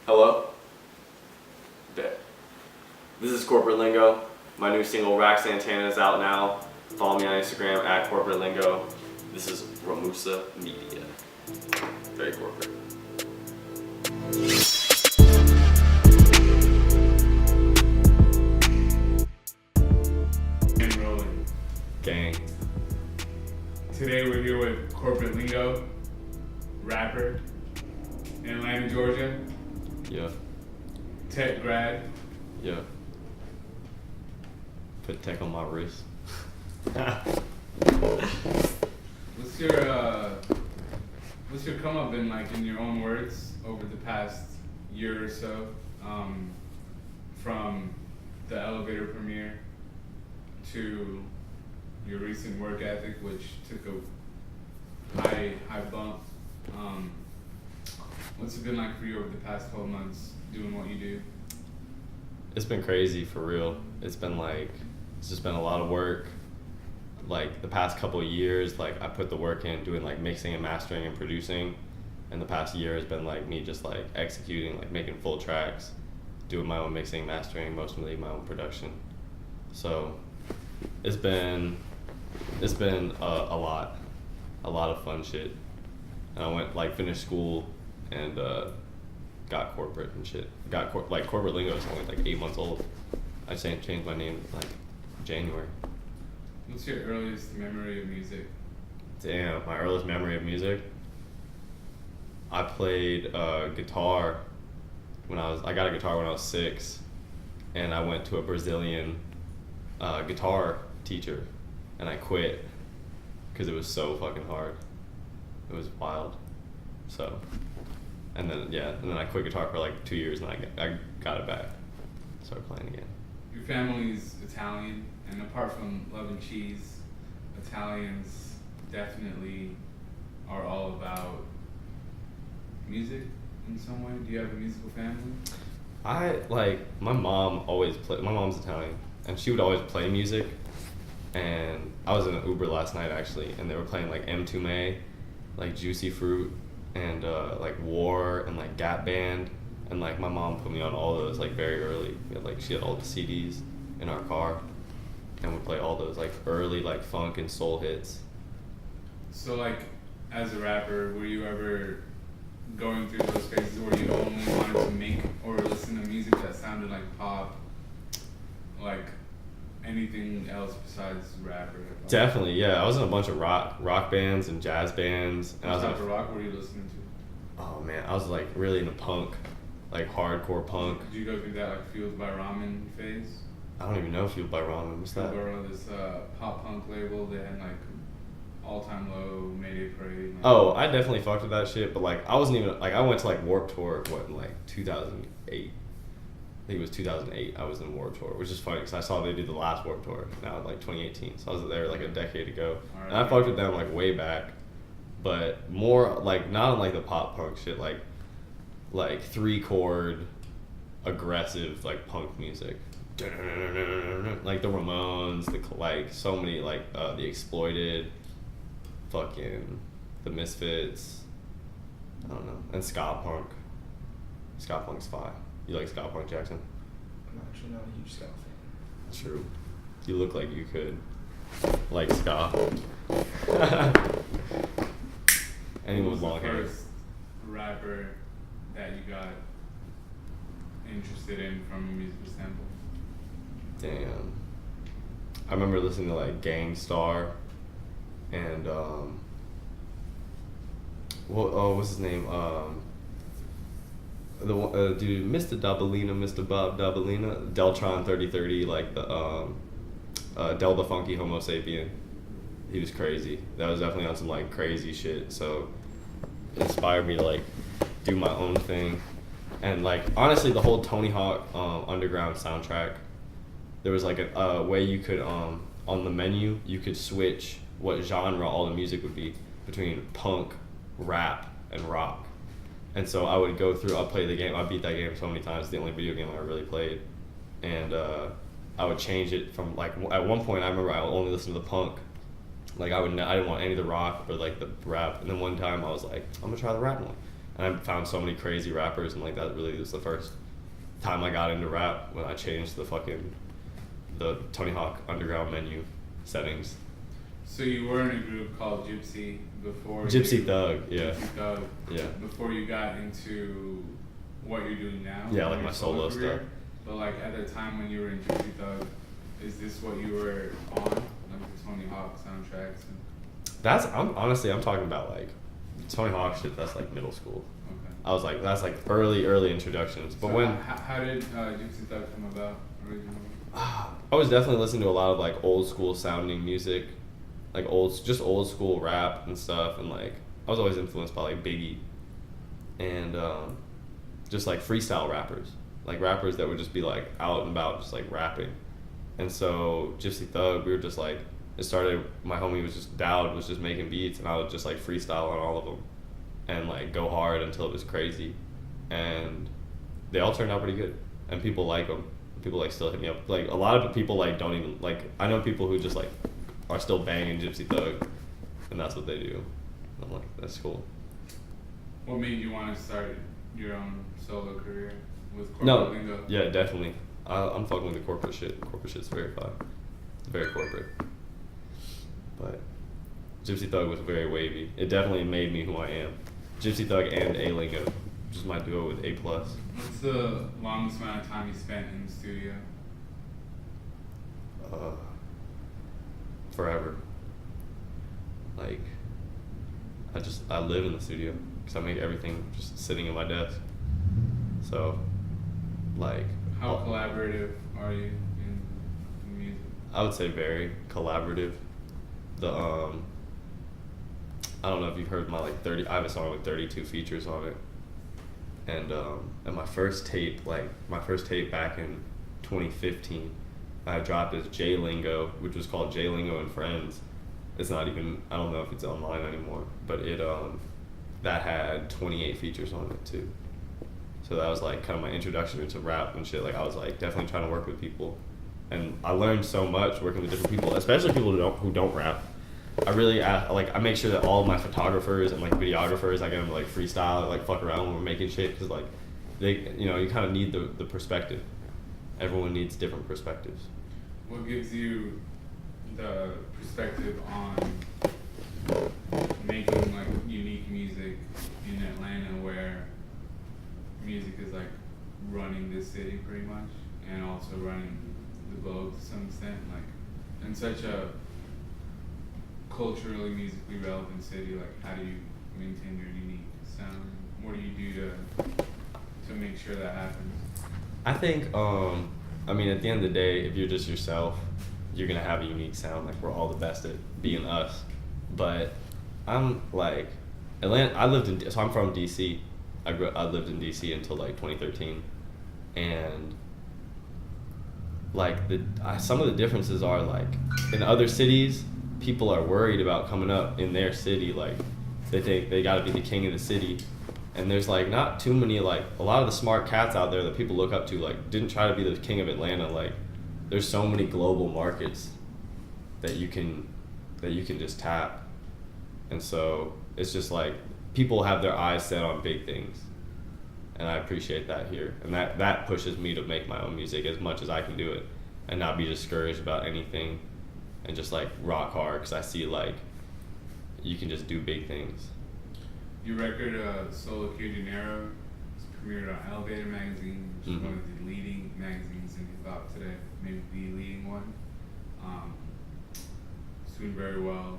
Hello? Bet. This is Corporate Lingo. My new single, Rack Santana, is out now. Follow me on Instagram at Corporate Lingo. This is Ramusa Media. Very corporate. And rolling. Gang. Today we're here with Corporate Lingo, rapper, in Atlanta, Georgia, Yeah. tech grad. Yeah. Put tech on my wrist. What's your come up been like in your own words over the past year or so, from the elevator premiere to your recent work ethic, which took a high bump. What's it been like for you over the past 12 months doing what you do? It's been crazy, for real. It's just been a lot of work. Like the past couple of years, like I put the work in doing like mixing and mastering and producing. And the past year has been like me just like executing, like making full tracks, doing my own mixing, mastering, mostly my own production. So it's been a lot of fun shit. And I went finished school and got corporate and shit. Corporate Lingo is only like 8 months old. I changed my name like January. What's your earliest memory of music? Damn, my earliest memory of music. I played guitar I got a guitar when I was 6, and I went to a Brazilian guitar teacher, and I quit because it was so fucking hard. It was wild. So, and then I quit guitar for like 2 years, and I got it back. Started playing again. Your family's Italian, and apart from loving cheese, Italians definitely are all about music in some way. Do you have a musical family? My mom's Italian, and she would always play music. And I was in an Uber last night actually, and they were playing like M2May, like Juicy Fruit, and like War, and like Gap Band, and like my mom put me on all those like very early. She had all the CDs in our car, and would play all those like early like funk and soul hits. So like, as a rapper, were you ever going through those phases where you only wanted to make or listen to music that sounded like pop, like anything else besides rap or hip hop? Definitely, yeah. I was in a bunch of rock bands and jazz bands. And What type of rock were you listening to? Oh man, I was like really into punk, like hardcore punk. Did you go through that like Fueled by Ramen phase? I don't even know Fueled by Ramen. What's that? Fueled by Ramen, this pop punk label. They had like All Time Low, Mayday Parade. Like, Oh, I definitely fucked with that shit, but like I wasn't even like I went to like Warped Tour in like 2008. I think it was 2008. I was in Warped Tour, which is funny because I saw they did the last Warped Tour now like 2018. So I was there like a decade ago, Right. and I fucked with them like way back, but more like not on like the pop punk shit, like 3-chord aggressive like punk music, like the Ramones, like so many like the Exploited, fucking the Misfits, I don't know, and ska punk. Ska punk's fire. You like ska punk, Jackson? I'm actually not a huge ska fan. True. You look like you could like ska. Anyone with long hair. Who was the first rapper that you got interested in from a musical standpoint? Damn. I remember listening to like Gangstar and what's his name? The dude, Mr. Dabalina, Mr. Bob Dabalina, Deltron 3030, like the Del the Funky Homo Sapien. He was crazy. That was definitely on some like crazy shit. So it inspired me to like do my own thing. And like honestly, the whole Tony Hawk Underground soundtrack, there was like a way you could on the menu you could switch what genre all the music would be between punk, rap, and rock. And so I would go through, I'd play the game, I beat that game so many times, it's the only video game I really played. And I would change it from like, at one point I remember I only listened to the punk. Like I didn't want any of the rock or like the rap. And then one time I was like, I'm gonna try the rap one. And I found so many crazy rappers, and like that really was the first time I got into rap when I changed the Tony Hawk Underground menu settings. So you were in a group called Gypsy before. Gypsy Thug, yeah. Gypsy Thug. Yeah. Before you got into what you're doing now. Yeah, like my solo career. stuff. But like at the time when you were in Gypsy Thug, is this what you were on, like the Tony Hawk soundtracks? I'm talking about like Tony Hawk shit. That's like middle school. Okay. I was like, that's like early introductions. But so when how did Gypsy Thug come about originally? I was definitely listening to a lot of like old school sounding music, like old school rap and stuff, and like I was always influenced by like Biggie, and just like freestyle rappers, like rappers that would just be like out and about, just like rapping. And so Gypsy Thug, we were just like, it started. My homie Dowd was just making beats, and I would just like freestyle on all of them, and like go hard until it was crazy, and they all turned out pretty good, and people like them. People like still hit me up. Like a lot of people like don't even like. I know people who just like are still banging Gypsy Thug, and that's what they do. I'm like, that's cool. What made you want to start your own solo career with corporate Lingo? Yeah, definitely. I'm fucking with the corporate shit. Corporate shit's very fun. It's very corporate. But Gypsy Thug was very wavy. It definitely made me who I am. Gypsy Thug and Lingo, which is my duo with A+. What's the longest amount of time you spent in the studio? Forever. Like, I live in the studio because I make everything just sitting at my desk. So, like. How collaborative are you in music? I would say very collaborative. I don't know if you've heard my like 30. I have a song with 32 features on it. And my first tape back in 2015, I dropped as J Lingo, which was called J Lingo and Friends. It's not even, I don't know if it's online anymore, but it that had 28 features on it too. So that was like kind of my introduction into rap and shit. Like I was like definitely trying to work with people, and I learned so much working with different people, especially people who don't rap. I make sure that all of my photographers and like videographers, I get them to like freestyle, like fuck around when we're making shit, because like they, you kind of need the perspective. Everyone needs different perspectives. What gives you the perspective on making like unique music in Atlanta, where music is like running this city pretty much, and also running the globe to some extent, like in such a culturally, musically relevant city? Like, how do you maintain your unique sound? What do you do to make sure that happens? I think, I mean, at the end of the day, if you're just yourself, you're gonna have a unique sound. Like, we're all the best at being us. But I'm like, Atlanta. So I'm from DC. I lived in DC until like 2013, and like some of the differences are like in other cities, people are worried about coming up in their city. Like they think they got to be the king of the city, and there's like not too many, like a lot of the smart cats out there that people look up to like didn't try to be the king of Atlanta. Like there's so many global markets that you can just tap, and so it's just like people have their eyes set on big things, and I appreciate that here, and that pushes me to make my own music as much as I can do it, and not be discouraged about anything, and just like rock hard, because I see like you can just do big things. Your record, Solo Que Dinero, is premiered on Elevator magazine, which is one of the leading magazines in hip hop today, maybe the leading one. It's doing very well.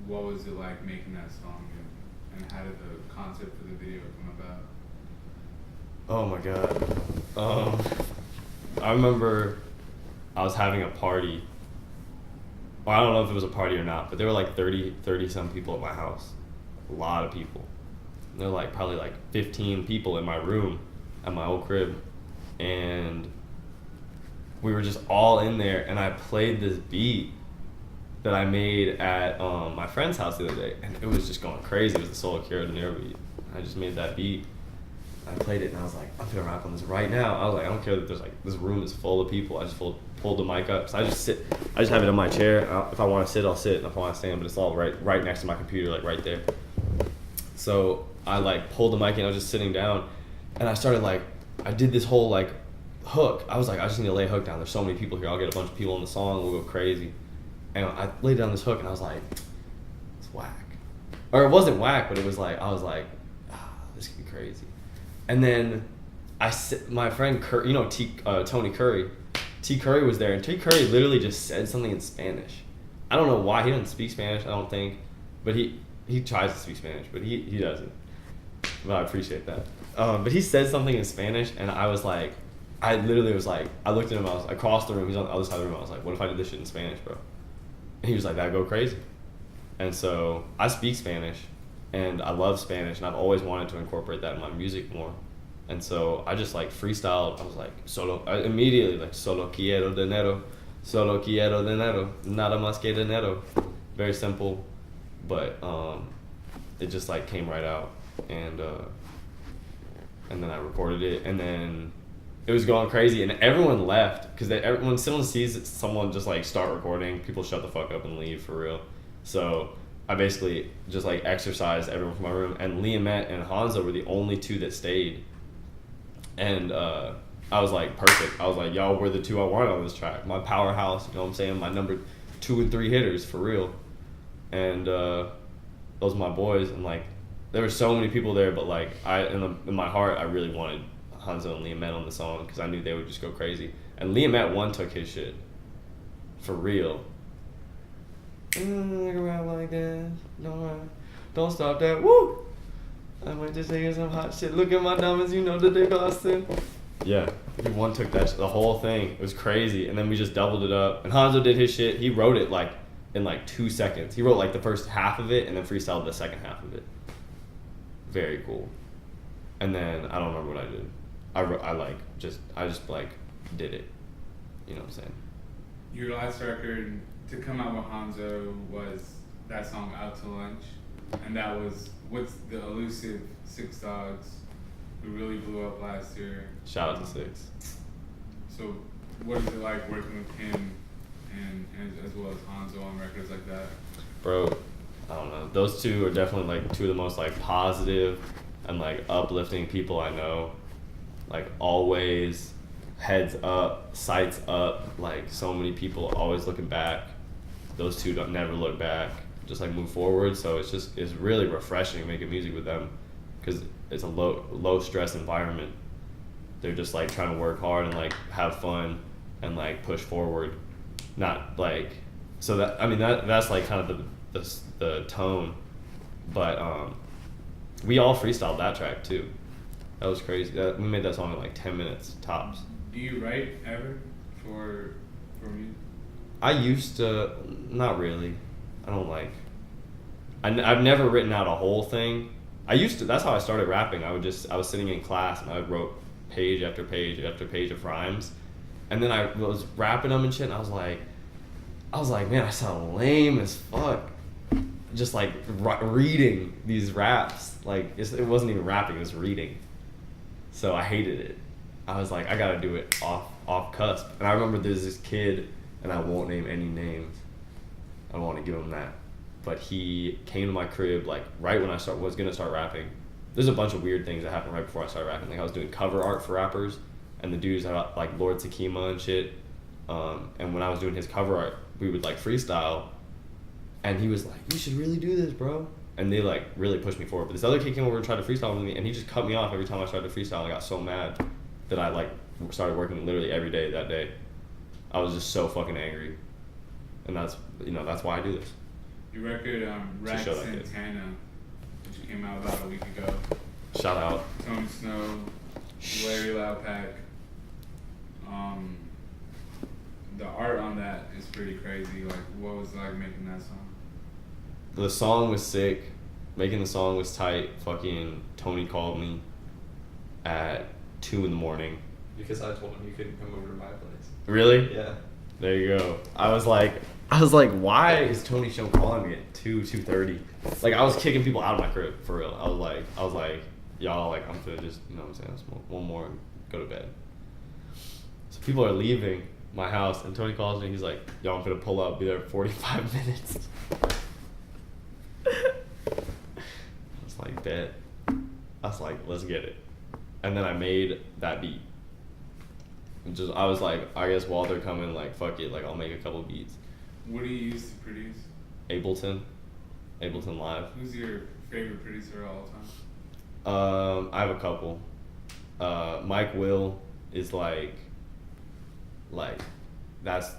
What was it like making that song, and how did the concept for the video come about? Oh my god. I remember I was having a party. Well, I don't know if it was a party or not, but there were like 30 some people at my house. A lot of people. And there were like probably like 15 people in my room at my old crib. And we were just all in there, and I played this beat that I made at my friend's house the other day, and it was just going crazy. It was the Solo Que Dinero beat. I just made that beat. I played it, and I was like, I'm gonna rap on this right now. I was like, I don't care that there's like, this room is full of people. I just pulled the mic up. So I just have it on my chair. If I want to sit, I'll sit. And if I want to stand, but it's all right next to my computer, like right there. So I like pulled the mic in. I was just sitting down, and I started like, I did this whole like hook. I was like, I just need to lay a hook down. There's so many people here. I'll get a bunch of people on the song. We'll go crazy. And I laid down this hook, and I was like, it's whack. Or it wasn't whack, but it was like, I was like, this could be crazy. And then my friend Curry, Tony Curry. T. Curry was there, and T. Curry literally just said something in Spanish. I don't know why. He doesn't speak Spanish, I don't think. But he tries to speak Spanish, but he doesn't. But I appreciate that. But he said something in Spanish, and I was like, I literally was like, I looked at him, I was across the room, he's on the other side of the room, I was like, what if I did this shit in Spanish, bro? And he was like, that'd go crazy. And so I speak Spanish, and I love Spanish, and I've always wanted to incorporate that in my music more. And so I just like freestyled. I was like, immediately like, solo quiero dinero, nada más que dinero. Very simple, but it just like came right out. And then I recorded it, and then it was going crazy, and everyone left because when someone sees someone just like start recording, people shut the fuck up and leave for real. So I basically just like exercised everyone from my room, and Liamet and Hanzo were the only two that stayed. And I was like, perfect. I was like, y'all were the two I wanted on this track. My powerhouse, you know what I'm saying? My number 2 and 3 hitters, for real. And those are my boys. And like, there were so many people there, but like, in my heart, I really wanted Hanzo and Liamet on the song because I knew they would just go crazy. And Liamet took his shit. For real. Look around like that. Don't stop that. Woo! I might just say some hot shit. Look at my diamonds, you know that they costing. Yeah, he took that the whole thing. It was crazy, and then we just doubled it up. And Hanzo did his shit. He wrote it like in like 2 seconds. He wrote like the first half of it, and then freestyled the second half of it. Very cool. And then I don't remember what I did. I just did it. You know what I'm saying? Your last record to come out with Hanzo was that song "Out to Lunch," and that was with the elusive Six Dogs, who really blew up last year. Shout out to Six. So, what is it like working with him and as well as Hanzo on records like that? Bro, I don't know. Those two are definitely like two of the most like positive and like uplifting people I know. Like always heads up, sights up. Like so many people always looking back. Those two don't never look back. Just like move forward. So it's really refreshing making music with them because it's a low stress environment. They're just like trying to work hard and like have fun and like push forward. Not like so that I mean that's like kind of the tone, but we all freestyled that track too. That was crazy. We made that song in like 10 minutes tops. Do you write ever for music? I used to, not really. I don't like. I've never written out a whole thing. I used to. That's how I started rapping. I was sitting in class and I wrote page after page after page of rhymes, and then I was rapping them and shit. And I was like, man, I sound lame as fuck. Just like reading these raps, like it wasn't even rapping, it was reading. So I hated it. I was like, I gotta do it off cusp. And I remember there's this kid, and I won't name any names. I don't want to give him that. But he came to my crib like right when I was gonna start rapping. There's a bunch of weird things that happened right before I started rapping. Like I was doing cover art for rappers, and the dudes had like Lord Sakima and shit. And when I was doing his cover art, we would like freestyle. And he was like, you should really do this, bro. And they like really pushed me forward. But this other kid came over and tried to freestyle with me, and he just cut me off every time I started to freestyle. And I got so mad that I like started working literally every day that day. I was just so fucking angry. And that's why I do this. Your record, Rack Santana, which came out about a week ago. Shout out. Tony Snow, Larry Loudpack. The art on that is pretty crazy. Like, what was it like making that song? The song was sick. Making the song was tight. Fucking Tony called me at 2 a.m. Because I told him you couldn't come over to my place. Really? Yeah. There you go. I was like, why is Tony Show calling me at 2:30? Like, I was kicking people out of my crib, for real. I was like, y'all, like, I'm gonna just, you know what I'm saying, smoke one more and go to bed. So people are leaving my house, and Tony calls me, he's like, yo, I'm gonna pull up, be there in 45 minutes. I was like, bet. I was like, let's get it. And then I made that beat. I was like, I guess while they're coming, like, fuck it, like, I'll make a couple beats. What do you use to produce? Ableton Live. Who's your favorite producer of all time? I have a couple. Mike Will is like that's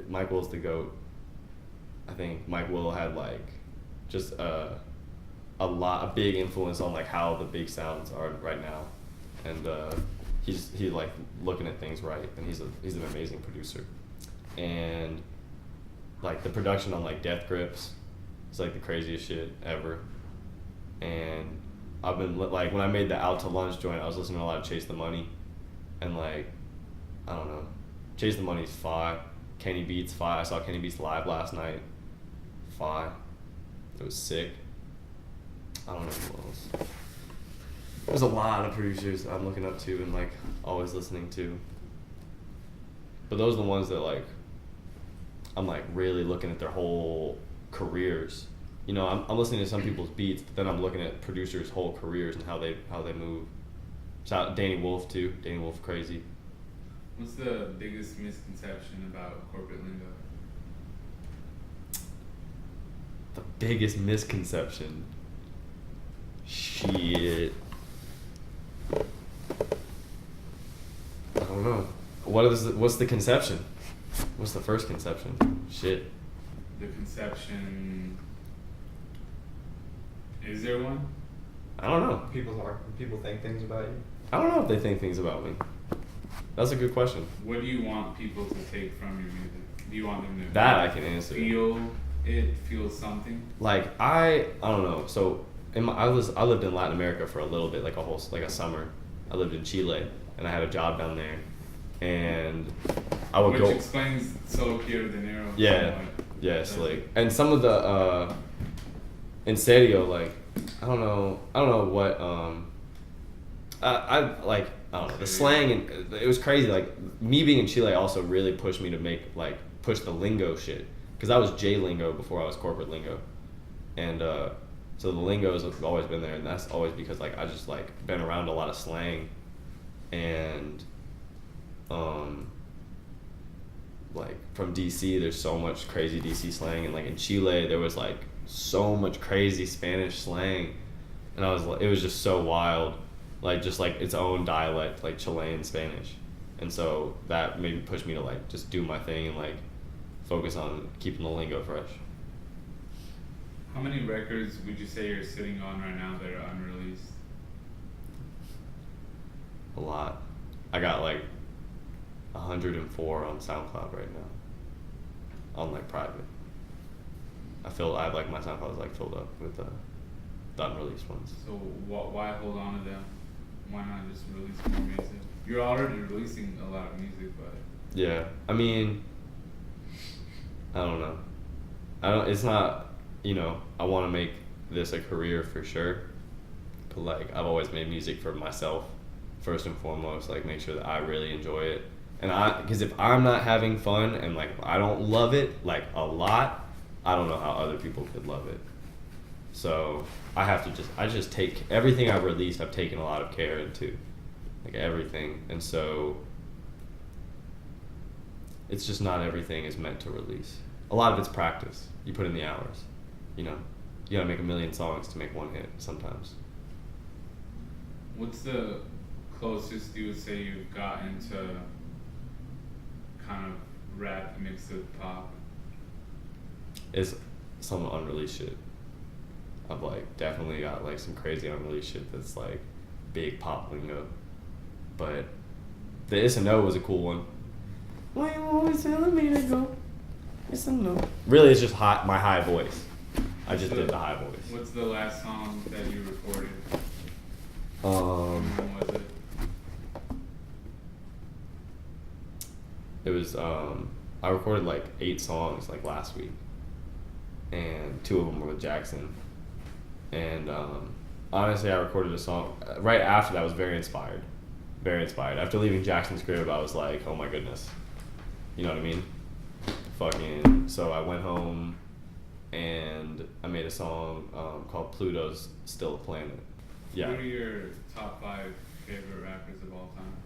Mike Will's the GOAT. I think Mike Will had like just a big influence on like how the big sounds are right now, and he's like looking at things right, and he's an amazing producer, and like the production on like Death Grips is like the craziest shit ever, and I've been like when I made the Out to Lunch joint, I was listening to a lot of Chase the Money, and like I don't know, Chase the Money's fire. Kenny Beats fire. I saw Kenny Beats live last night. Fire. It was sick. I don't know who else. There's a lot of producers I'm looking up to and like always listening to. But those are the ones that like I'm like really looking at their whole careers. You know, I'm listening to some people's beats, but then I'm looking at producers' whole careers and how they move. Shout out Danny Wolf too. Danny Wolf crazy. What's the biggest misconception about corporate lingo? The biggest misconception. Shit. I don't know. What's the conception? What's the first conception? Shit. The conception. Is there one? I don't know. People think things about you. I don't know if they think things about me. That's a good question. What do you want people to take from your music? Do you want them to That I can answer. feel something? Like I don't know. So I lived in Latin America for a little bit, like a summer. I lived in Chile, and I had a job down there, and I would go. Which explains Solo Quiero Dinero. Yeah, yes, like, and some of the in serio, like I don't know what I don't know, the slang, and it was crazy. Like me being in Chile also really pushed me to push the lingo shit, because I was J lingo before I was corporate lingo, and so the lingos have always been there, and that's always because like I just like been around a lot of slang, and like from DC there's so much crazy DC slang, and like in Chile there was like so much crazy Spanish slang, and it was just so wild. Like just like its own dialect, like Chilean Spanish, and so that maybe pushed me to like just do my thing and like focus on keeping the lingo fresh. How many records would you say you're sitting on right now that are unreleased? A lot. I got like 104 on SoundCloud right now, on like private. I have like my SoundCloud is like filled up with the unreleased ones. So why hold on to them? Why not just release more music? You're already releasing a lot of music, but yeah, I mean, I don't know. It's not, you know, I want to make this a career for sure, but like I've always made music for myself first and foremost. Like make sure that I really enjoy it, and because if I'm not having fun and like I don't love it like a lot, I don't know how other people could love it. So I just take everything I've released, I've taken a lot of care into, like everything. And so it's just not everything is meant to release. A lot of it's practice. You put in the hours, you know, you gotta make 1 million songs to make one hit sometimes. what's the closest you would say you've gotten to kind of rap mixed with pop? It's some unreleased shit. I've like definitely got like some crazy unreleased shit that's like big pop lingo, but the It's a No was a cool one. Why you always telling me to go? It's a no. Really, it's just my high voice. I just did the high voice. What's the last song that you recorded? Um, When was it? It was I recorded like 8 songs like last week, and 2 of them were with Jackson. And honestly, I recorded a song right after that. I was very inspired. After leaving Jackson's crib, I was like, oh my goodness, you know what I mean? So I went home and I made a song called Pluto's Still a Planet. Yeah. Who are your top 5 favorite rappers of all time?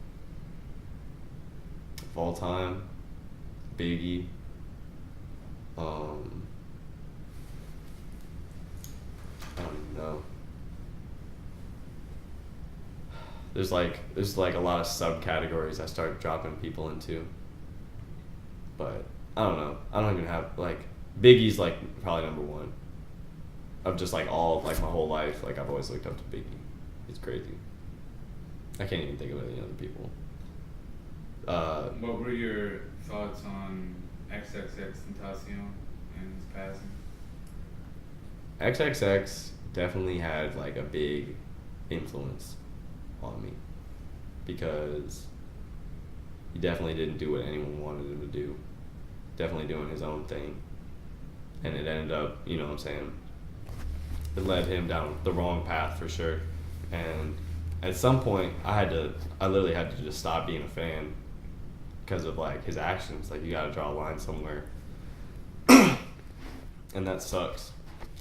Of all time, Biggie. I don't even know. There's like a lot of subcategories I start dropping people into. But I don't know. I don't even have like Biggie's like probably number 1. Of just like all of like my whole life, like I've always looked up to Biggie. He's crazy. I can't even think of any other people. What were your thoughts on XXXTentacion and his passing? XXX definitely had like a big influence on me because he definitely didn't do what anyone wanted him to do. Definitely doing his own thing. And it ended up, you know what I'm saying, it led him down the wrong path for sure. And at some point I literally had to just stop being a fan because of like his actions. Like you gotta draw a line somewhere. And that sucks.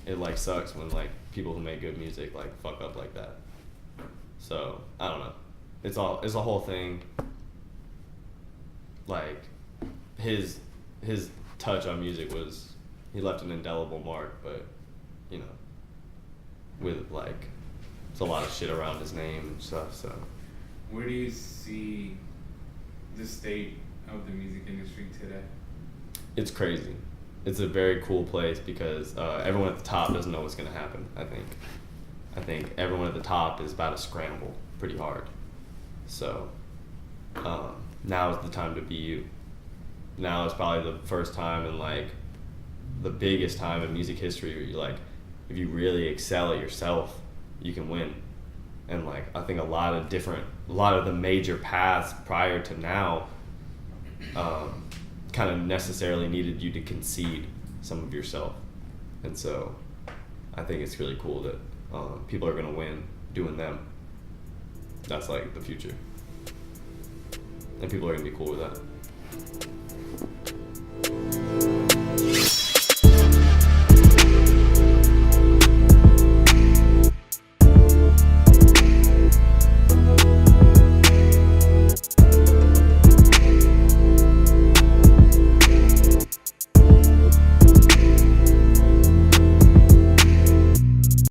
It like sucks when like people who make good music like fuck up like that. So I don't know. It's a whole thing. Like his touch on music was, he left an indelible mark, but you know, with like it's a lot of shit around his name and stuff. So Where do you see the state of the music industry today? it's crazy. It's a very cool place because everyone at the top doesn't know what's gonna happen. I think everyone at the top is about to scramble pretty hard. So now is the time to be you. Now is probably the first time in like the biggest time in music history where you like, if you really excel at yourself, you can win. And like I think a lot of the major paths prior to now kind of necessarily needed you to concede some of yourself. And so I think it's really cool that people are going to win doing them. That's like the future. And people are going to be cool with that.